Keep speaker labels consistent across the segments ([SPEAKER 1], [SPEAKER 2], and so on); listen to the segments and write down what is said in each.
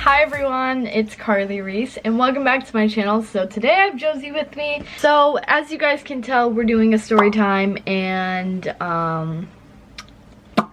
[SPEAKER 1] Hi everyone, it's Karli Reese and welcome back to my channel. So today I have Josie with me. So as you guys can tell, we're doing a story time and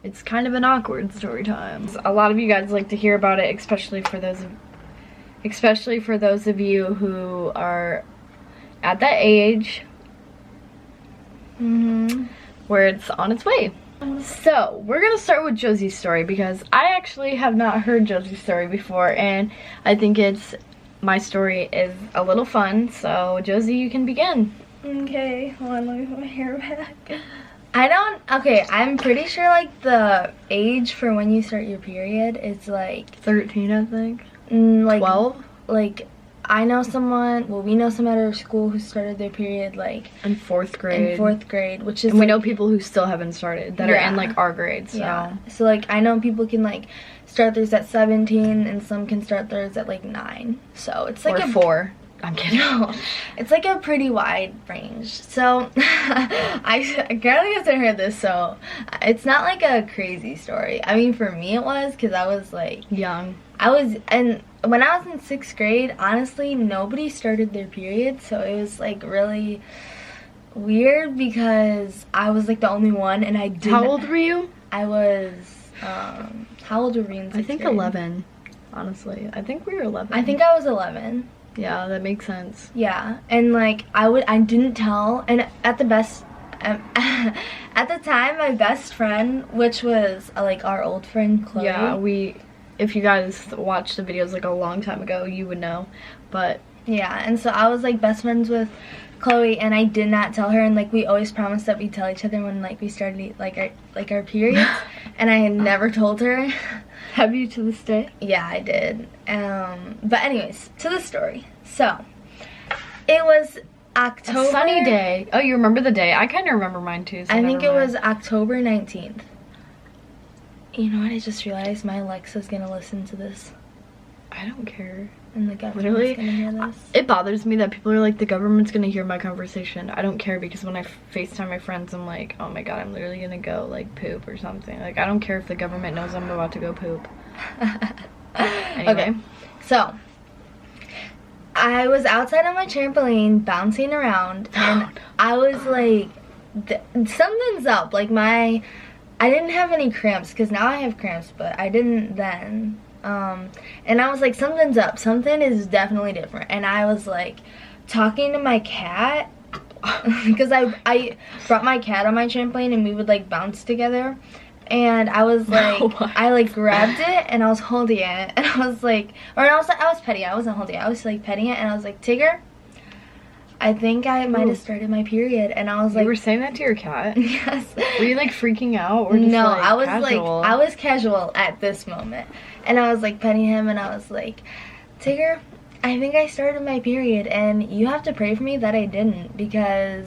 [SPEAKER 1] it's kind of an awkward story time. A lot of you guys like to hear about it, especially for those of you who are at that age where it's on its way. So we're gonna start with Josie's story because I actually have not heard Josie's story before, and I think my story is a little fun. So Josie, you can begin.
[SPEAKER 2] Okay, hold on, let me put my hair back. I'm pretty sure like the age for when you start your period is like
[SPEAKER 1] 13, I think.
[SPEAKER 2] Like
[SPEAKER 1] 12.
[SPEAKER 2] Like we know someone at our school who started their period like
[SPEAKER 1] in 4th grade.
[SPEAKER 2] Which is,
[SPEAKER 1] and we know people who still haven't started that are in like our grade. So
[SPEAKER 2] yeah. So like I know people can like start theirs at 17 and some can start theirs at like 9. So it's like
[SPEAKER 1] or 4. I'm kidding.
[SPEAKER 2] No, it's like a pretty wide range. So I barely have to hear this, so it's not like a crazy story. I mean, for me it was, because I was like
[SPEAKER 1] young.
[SPEAKER 2] And when I was in 6th grade, honestly, nobody started their period, so it was like really weird because I was like the only one, and I didn't.
[SPEAKER 1] How old were you?
[SPEAKER 2] I was, how old were we in 6th grade?
[SPEAKER 1] I think 11, honestly. I think we were 11.
[SPEAKER 2] I think I was 11.
[SPEAKER 1] Yeah, that makes sense.
[SPEAKER 2] Yeah, and like I didn't tell, and at the time, my best friend, which was like our old friend Chloe.
[SPEAKER 1] Yeah, if you guys watched the videos like a long time ago, you would know. But
[SPEAKER 2] yeah, and so I was like best friends with Chloe, and I did not tell her, and like we always promised that we'd tell each other when like we started our periods, and I had never told her.
[SPEAKER 1] Have you to this day?
[SPEAKER 2] Yeah, I did. But anyways, to the story. So it was October.
[SPEAKER 1] A sunny day. Oh, you remember the day? I kind of remember mine too. So
[SPEAKER 2] I think it was October 19th. You know what? I just realized my Alexa's gonna listen to this.
[SPEAKER 1] I don't care.
[SPEAKER 2] And the government's gonna hear this.
[SPEAKER 1] It bothers me that people are like, the government's gonna hear my conversation. I don't care, because when I FaceTime my friends, I'm like, oh my god, I'm literally gonna go like poop or something. Like, I don't care if the government knows I'm about to go poop. Anyway. Okay,
[SPEAKER 2] so I was outside on my trampoline bouncing around, and I was like, something's up. Like I didn't have any cramps, because now I have cramps, but I didn't then. And I was like, something's up, something is definitely different. And I was like talking to my cat because I brought my cat on my trampoline and we would like bounce together, and I was like, I like grabbed it and I was holding it, and I was like, I was petting it. I wasn't holding it, I was like petting it, and I was like, Tigger, I think I might have started my period. And I was like,
[SPEAKER 1] you were saying that to your cat?
[SPEAKER 2] Yes.
[SPEAKER 1] Were you like freaking out, or just
[SPEAKER 2] no,
[SPEAKER 1] like
[SPEAKER 2] I was
[SPEAKER 1] casual?
[SPEAKER 2] like, I was casual at this moment, and I was like petting him, and I was like, Tigger, I think I started my period, and you have to pray for me that I didn't, because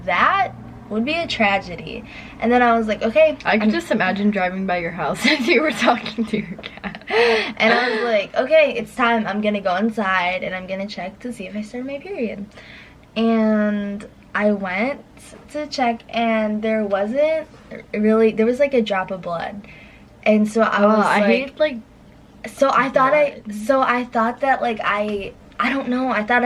[SPEAKER 2] that would be a tragedy. And then I was like, okay.
[SPEAKER 1] I could just imagine driving by your house and you were talking to your cat.
[SPEAKER 2] And I was like, okay, it's time. I'm gonna go inside and I'm gonna check to see if I started my period. And I went to check, and there was like a drop of blood. And so I was
[SPEAKER 1] I
[SPEAKER 2] like,
[SPEAKER 1] hate like,
[SPEAKER 2] so I thought that like I don't know, I thought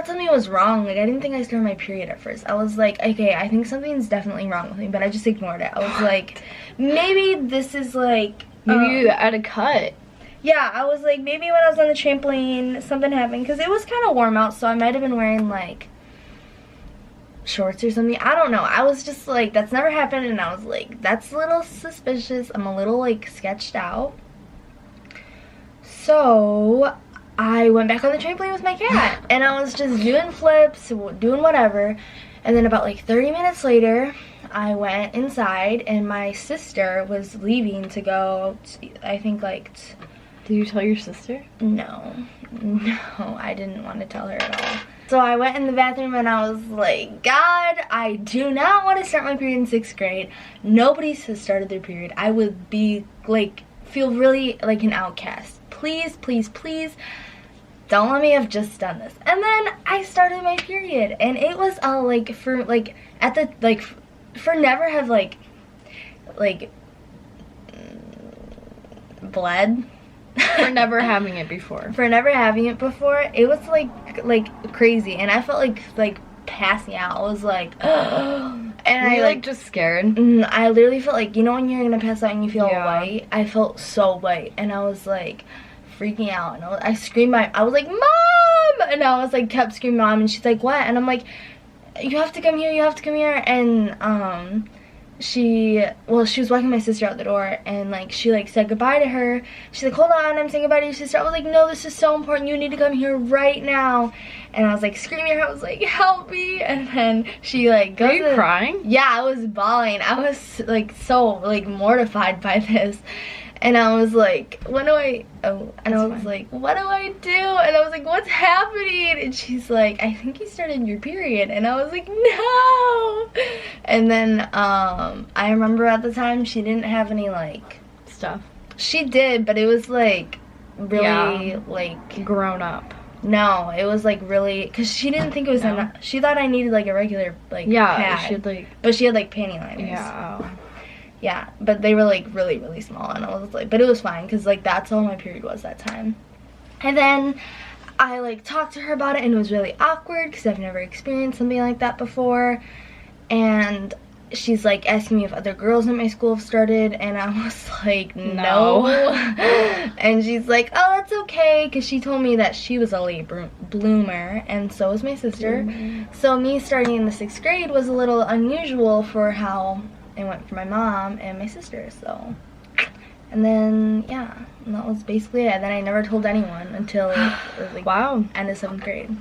[SPEAKER 2] something was wrong. Like, I didn't think I started my period at first. I was like, okay, I think something's definitely wrong with me, but I just ignored it. I was like, maybe this is like,
[SPEAKER 1] maybe you had a cut.
[SPEAKER 2] Yeah, I was like, maybe when I was on the trampoline, something happened, because it was kind of warm out, so I might have been wearing like shorts or something. I don't know. I was just like, that's never happened, and I was like, that's a little suspicious. I'm a little like sketched out. So I went back on the trampoline with my cat, and I was just doing flips, doing whatever. And then about like 30 minutes later, I went inside, and my sister was leaving to go I think like
[SPEAKER 1] did you tell your sister?
[SPEAKER 2] No, I didn't want to tell her at all. So I went in the bathroom, and I was like, God, I do not want to start my period in 6th grade. Nobody has started their period. I would be like, feel really like an outcast. Please, please, please, don't let me have just done this. And then I started my period, and it was all like, for like, at the, like, for never have like bled
[SPEAKER 1] For never having it before.
[SPEAKER 2] For never having it before, it was like crazy, and I felt like passing out. I was like, and
[SPEAKER 1] I like just scared.
[SPEAKER 2] I literally felt like, you know when you're gonna pass out and you feel white? I felt so white, and I was like freaking out, and I screamed. I was like, Mom! And I was like kept screaming, Mom, and she's like, what? And I'm like, you have to come here, you have to come here. And she was walking my sister out the door, and like she like said goodbye to her. She's like, hold on, I'm saying goodbye to your sister. I was like, no, this is so important, you need to come here right now. And I was like screaming at her, I was like, help me. And then she like goes,
[SPEAKER 1] were you crying?
[SPEAKER 2] Yeah, I was bawling. I was like so like mortified by this. And I was like, what do I do? And I was like, what's happening? And she's like, I think you started your period. And I was like, no. And then I remember at the time she didn't have any like
[SPEAKER 1] stuff.
[SPEAKER 2] She did, but it was like really like
[SPEAKER 1] grown up.
[SPEAKER 2] No, it was like really, because she didn't think it was enough. She thought I needed like a regular like pad.
[SPEAKER 1] She had like,
[SPEAKER 2] but she had like panty liners.
[SPEAKER 1] Yeah.
[SPEAKER 2] Yeah, but they were like really, really small, and I was like, but it was fine because like that's all my period was that time. And then I like talked to her about it, and it was really awkward because I've never experienced something like that before. And she's like asking me if other girls in my school have started, and I was like, no. And she's like, oh, that's okay, because she told me that she was a late bloomer, and so was my sister. So me starting in the 6th grade was a little unusual for how it went for my mom and my sister. So, and then yeah, and that was basically it. And then I never told anyone until like end of 7th grade.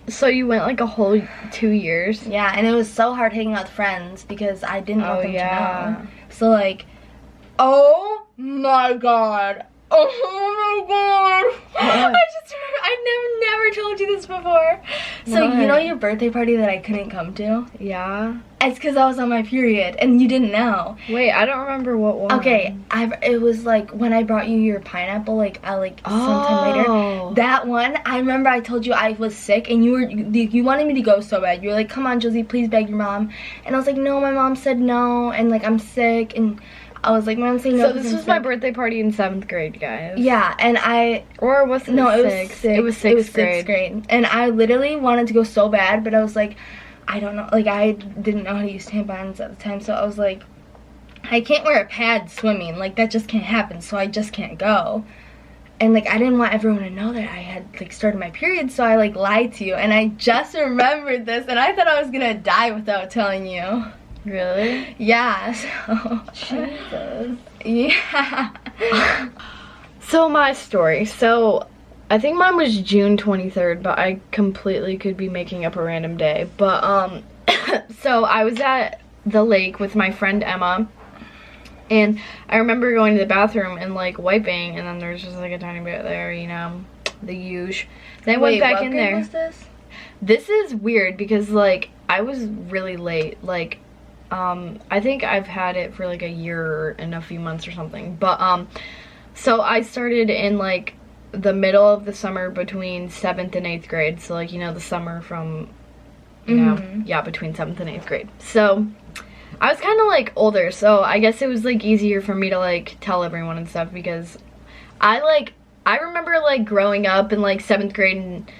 [SPEAKER 1] So you went like a whole 2 years?
[SPEAKER 2] Yeah, and it was so hard hanging out with friends because I didn't want them to know. So like, oh my god. Oh my god. I never told you this before. So you know your birthday party that I couldn't come to?
[SPEAKER 1] Yeah.
[SPEAKER 2] It's because I was on my period and you didn't know.
[SPEAKER 1] Wait, I don't remember what one.
[SPEAKER 2] Okay, it was like when I brought you your pineapple sometime later. That one, I remember I told you I was sick and you wanted me to go so bad. You were like, come on Josie, please beg your mom. And I was like, no, my mom said no, and like I'm sick, and I was like, Mom, say no.
[SPEAKER 1] So this was my birthday party in 7th grade, guys.
[SPEAKER 2] Yeah, and
[SPEAKER 1] or was it? No,
[SPEAKER 2] it was 6th. It was 6th grade. And I literally wanted to go so bad, but I was like, I don't know. Like, I didn't know how to use tampons at the time, so I was like, I can't wear a pad swimming. Like, that just can't happen, so I just can't go. And like, I didn't want everyone to know that I had like started my period, so I like lied to you. And I just remembered this, and I thought I was gonna die without telling you.
[SPEAKER 1] Really?
[SPEAKER 2] Yeah, so. Jesus. Yeah.
[SPEAKER 1] So my story. So I think mine was June 23rd, but I completely could be making up a random day. But so I was at the lake with my friend Emma, and I remember going to the bathroom and like wiping, and then there's just like a tiny bit there, you know, the huge. Then I went back in there.
[SPEAKER 2] What was this?
[SPEAKER 1] This is weird because like I was really late. Like I think I've had it for like a year and a few months or something. But so I started in like the middle of the summer between 7th and 8th grade. So like, you know, the summer from, you know, yeah, between 7th and 8th grade. So I was kind of like older, so I guess it was like easier for me to like tell everyone and stuff, because I remember like growing up in like 7th grade, and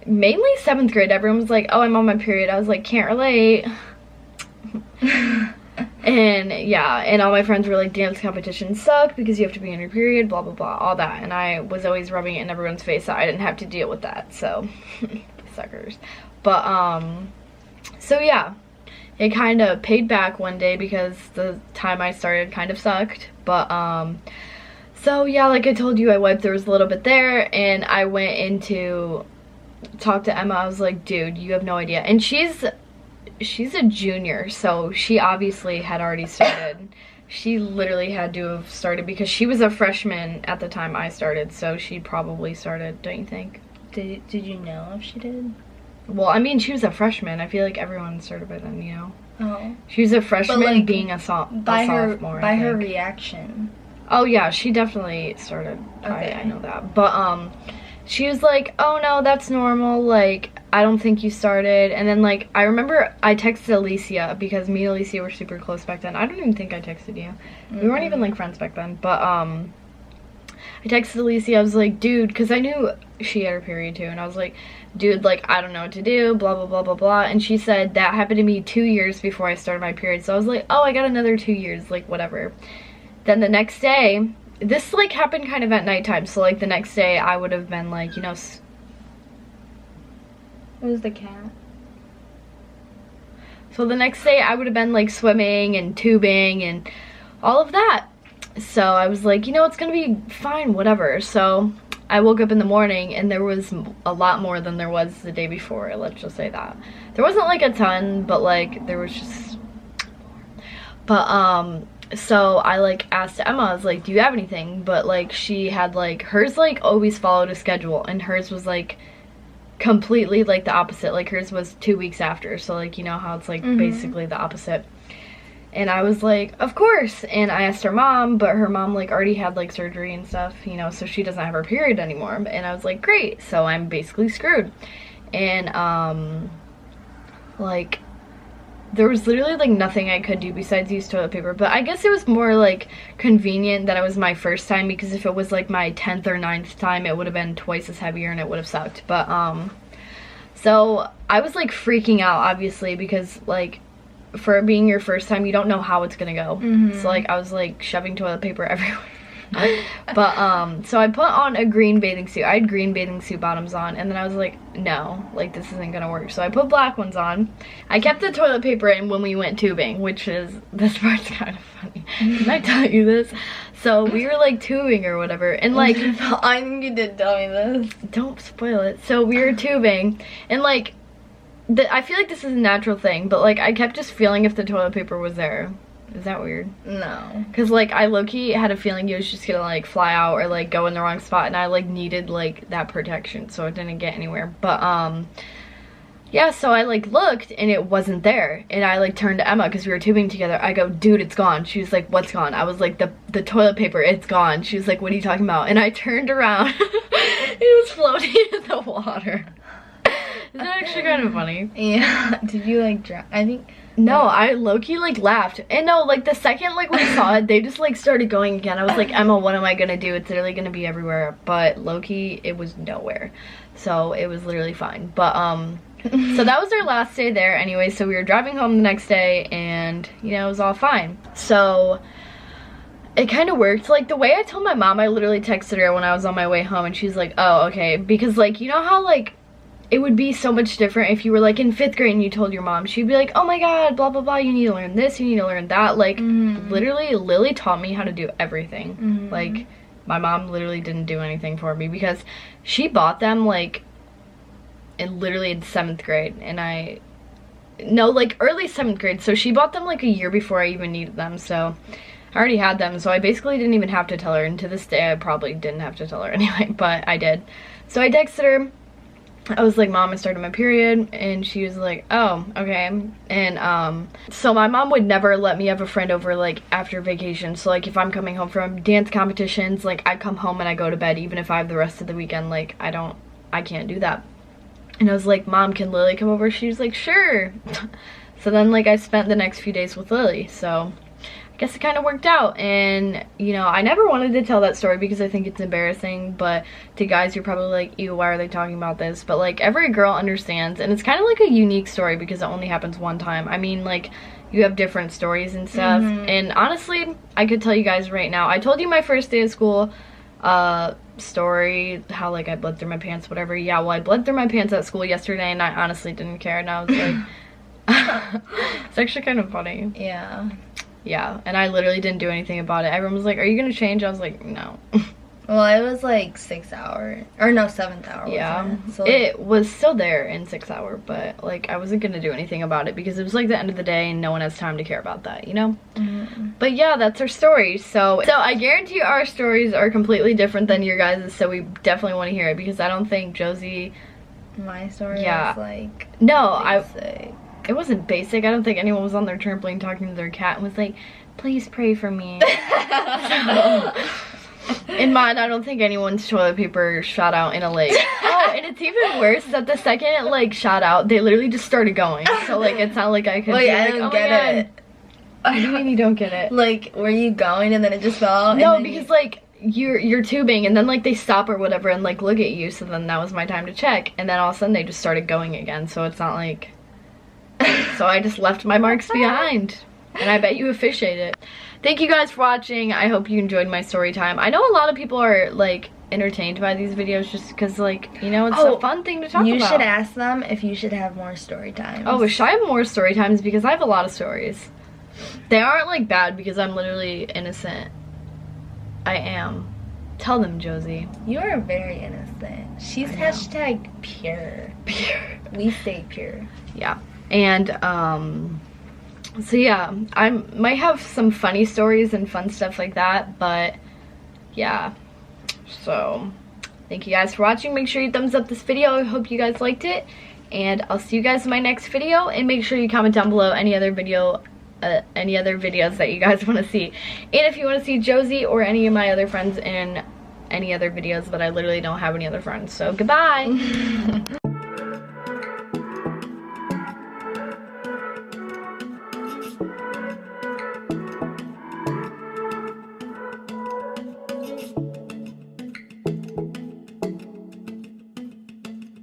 [SPEAKER 1] mainly 7th grade, everyone was like, oh, I'm on my period. I was like, can't relate. And yeah, and all my friends were like, dance competitions suck because you have to be on your period, blah blah blah, all that. And I was always rubbing it in everyone's face, so I didn't have to deal with that. So suckers. But so yeah, it kind of paid back one day because the time I started kind of sucked. But so yeah, like I told you, I wiped, there was a little bit there, and I went in to talk to Emma. I was like, dude, you have no idea. And she's a junior, so she obviously had already started. She literally had to have started because she was a freshman at the time I started, so she probably started, don't you think?
[SPEAKER 2] Did you know if she did?
[SPEAKER 1] Well, I mean, she was a freshman. I feel like everyone started by then, you know?
[SPEAKER 2] Oh.
[SPEAKER 1] She was a freshman, but like, being a
[SPEAKER 2] by
[SPEAKER 1] sophomore.
[SPEAKER 2] By her reaction.
[SPEAKER 1] Oh yeah, she definitely started.
[SPEAKER 2] Okay.
[SPEAKER 1] I know that. But she was like, oh no, that's normal, like I don't think you started. And then like I remember I texted Alicia because me and Alicia were super close back then. I don't even think I texted you. We weren't even like friends back then. But I texted Alicia, I was like, dude, because I knew she had her period too, and I was like, dude, like, I don't know what to do, blah, blah, blah, blah, blah. And she said that happened to me 2 years before I started my period. So I was like, oh, I got another 2 years, like, whatever. Then the next day, this, like, happened kind of at nighttime. So, like, the next day, I would have been, like, you know...
[SPEAKER 2] It was the cat.
[SPEAKER 1] So the next day, I would have been, like, swimming and tubing and all of that. So I was like, you know, it's gonna be fine, whatever. So I woke up in the morning and there was a lot more than there was the day before, let's just say that. There wasn't like a ton, but like there was just more. But so I like asked Emma, I was like, do you have anything? But like she had like, hers like always followed a schedule, and hers was like completely like the opposite. Like hers was 2 weeks after, so like, you know how it's like basically the opposite. And I was like, of course. And I asked her mom, but her mom like already had like surgery and stuff, you know, so she doesn't have her period anymore. And I was like, great, so I'm basically screwed. And like there was literally like nothing I could do besides use toilet paper. But I guess it was more like convenient that it was my first time, because if it was like my 10th or 9th time, it would have been twice as heavier and it would have sucked. But so I was like freaking out, obviously, because like for it being your first time, you don't know how it's gonna go. So like I was like shoving toilet paper everywhere. But so I put on a green bathing suit. I had green bathing suit bottoms on, and then I was like, no, like this isn't gonna work. So I put black ones on. I kept the toilet paper in when we went tubing, which is, this part's kind of funny. Did I tell you this? So we were like tubing or whatever, and like
[SPEAKER 2] I think you did tell me this.
[SPEAKER 1] Don't spoil it. So we were tubing, and like I feel like this is a natural thing, but like I kept just feeling if the toilet paper was there. Is that weird?
[SPEAKER 2] No.
[SPEAKER 1] Because like I low-key had a feeling it was just gonna like fly out or like go in the wrong spot, and I like needed like that protection, so it didn't get anywhere. But yeah, so I like looked and it wasn't there, and I like turned to Emma because we were tubing together. I go, dude, it's gone. She was like, what's gone? I was like, the toilet paper, it's gone. She was like, what are you talking about? And I turned around. It was floating in the water. Is that actually kind of funny?
[SPEAKER 2] Yeah. Did you like drown? I think.
[SPEAKER 1] No, I low-key like laughed. And no, like the second like we saw it, they just like started going again. I was like, Emma, what am I gonna do? It's literally gonna be everywhere. But low-key, it was nowhere. So it was literally fine. But so that was our last day there anyway. So we were driving home the next day, and you know, it was all fine. So it kind of worked. Like the way I told my mom, I literally texted her when I was on my way home, and she's like, oh, okay. Because like, you know how like it would be so much different if you were like in 5th grade and you told your mom. She'd be like, oh my god, blah blah blah, you need to learn this, you need to learn that. Like literally Lily taught me how to do everything. Like my mom literally didn't do anything for me, because she bought them like literally in 7th grade, and like early 7th grade. So she bought them like a year before I even needed them, so I already had them. So I basically didn't even have to tell her, and to this day I probably didn't have to tell her anyway, but I did. So I texted her. I was like, Mom, I started my period, and she was like, oh, okay. And so my mom would never let me have a friend over like after vacation. So like if I'm coming home from dance competitions, like I come home and I go to bed even if I have the rest of the weekend. Like I can't do that. And I was like, Mom, can Lily come over? She was like, sure. So then like I spent the next few days with Lily, so I guess it kind of worked out. And you know, I never wanted to tell that story because I think it's embarrassing, but to guys, you're probably like, ew, why are they talking about this? But like every girl understands, and it's kind of like a unique story because it only happens one time. I mean, like you have different stories and stuff, and honestly, I could tell you guys right now, I told you my first day of school story, how like I bled through my pants, whatever. Yeah, well, I bled through my pants at school yesterday, and I honestly didn't care, and I was like it's actually kind of funny. Yeah, and I literally didn't do anything about it. Everyone was like, are you gonna change? I was like, no.
[SPEAKER 2] Well, it was like 6th hour, or no, 7th hour.
[SPEAKER 1] Yeah,
[SPEAKER 2] so
[SPEAKER 1] it was still there in 6th hour, but like I wasn't gonna do anything about it because it was like the end of the day and no one has time to care about that, you know? But yeah, that's our story. So I guarantee our stories are completely different than your guys', so we definitely want to hear it, because I don't think Josie...
[SPEAKER 2] My story was like...
[SPEAKER 1] No,
[SPEAKER 2] basic.
[SPEAKER 1] It wasn't basic. I don't think anyone was on their trampoline talking to their cat and was like, please pray for me. In mine, I don't think anyone's toilet paper shot out in a lake. Oh, and it's even worse that the second it like shot out, they literally just started going. So like it's not like I could
[SPEAKER 2] Wait,
[SPEAKER 1] be
[SPEAKER 2] I
[SPEAKER 1] like,
[SPEAKER 2] don't
[SPEAKER 1] oh
[SPEAKER 2] get it.
[SPEAKER 1] What do you mean you don't get it?
[SPEAKER 2] Like, were you going and then it just fell out?
[SPEAKER 1] No, because like you're tubing, and then like they stop or whatever and like look at you, so then that was my time to check, and then all of a sudden they just started going again, so it's not like so I just left my marks behind, and I bet you officiate it. Thank you guys for watching. I hope you enjoyed my story time. I know a lot of people are like entertained by these videos just because, like, you know, it's a fun thing to talk about.
[SPEAKER 2] You should ask them if you should have more story times.
[SPEAKER 1] Oh, should I have more story times? Because I have a lot of stories. They aren't like bad because I'm literally innocent. I am. Tell them, Josie.
[SPEAKER 2] You are very innocent. She's hashtag pure.
[SPEAKER 1] Pure.
[SPEAKER 2] We stay pure.
[SPEAKER 1] Yeah. And so yeah, I might have some funny stories and fun stuff like that, but yeah. So thank you guys for watching. Make sure you thumbs up this video. I hope you guys liked it, and I'll see you guys in my next video. And make sure you comment down below any other videos that you guys want to see, and if you want to see Josie or any of my other friends in any other videos, but I literally don't have any other friends, so goodbye.